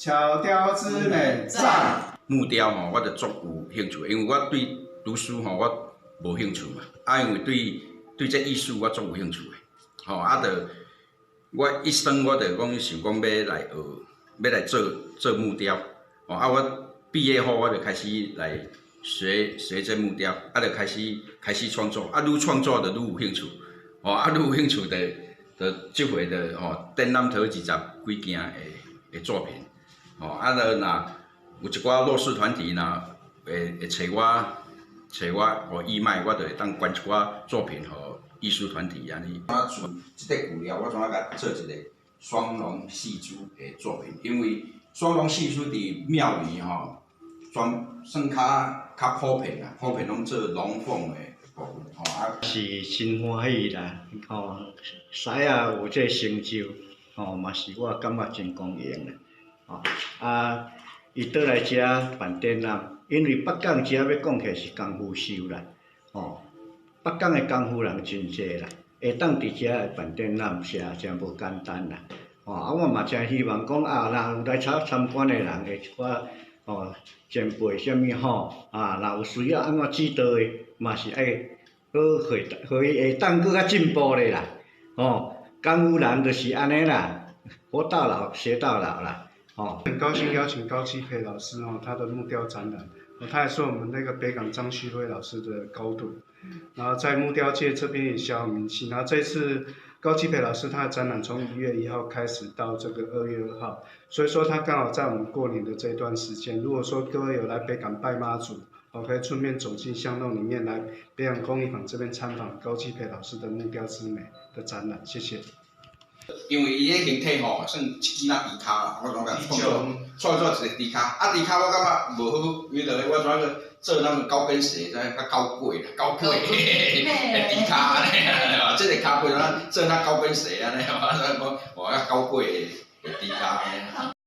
巧雕之美，赞。木雕吼，我就足有兴趣，因为我对读书吼我无兴趣嘛，因为对这艺术我足有兴趣的，我一生我就讲想讲要来学，要来做木雕，我毕业后我就开始来学这木雕，就开始创作，愈创作就愈有兴趣，愈有兴趣就即回就展览头20几件的作品，就若有一寡弱势团体会找我互义卖，我就会当捐一寡作品互艺术团体安尼。我做即块布料，我怎啊甲做一个双龙戏珠的作品，因为双龙戏珠伫庙里算较普遍啦，普遍拢做龙凤的部分是真欢喜啦，师啊有这成就，嘛是我感觉真光荣啦，伊倒来遮办展览，因为北港遮要讲起是功夫秀啦，北港的功夫人真侪啦，会当伫遮办展览是真无简单啦，我嘛真希望讲若有来参观的人会一寡前辈啥物若有需要安怎指导的，嘛是爱互伊会当搁较进步咧啦，功夫人就是安尼啦，活到老学到老啦。很高兴邀请高基培老师他的木雕展览，他也是我们那个北港张旭辉老师的高徒，然后在木雕界这边也小有名气。然后这次高基培老师他的展览从1月1号开始到这个2月2号，所以说他刚好在我们过年的这段时间，如果说各位有来北港拜妈祖，可以顺便走进巷弄里面来北港工艺坊这边参访高基培老师的木雕之美的展览，谢谢。因为伊个形体算一支仔猪骹啦，我讲甲创作一个猪骹，猪骹我感觉无好，因为我怎个做那个高跟鞋，较高贵啦，高贵的猪骹安尼，即个骹背做那高跟鞋安尼，我较高贵的猪骹安尼。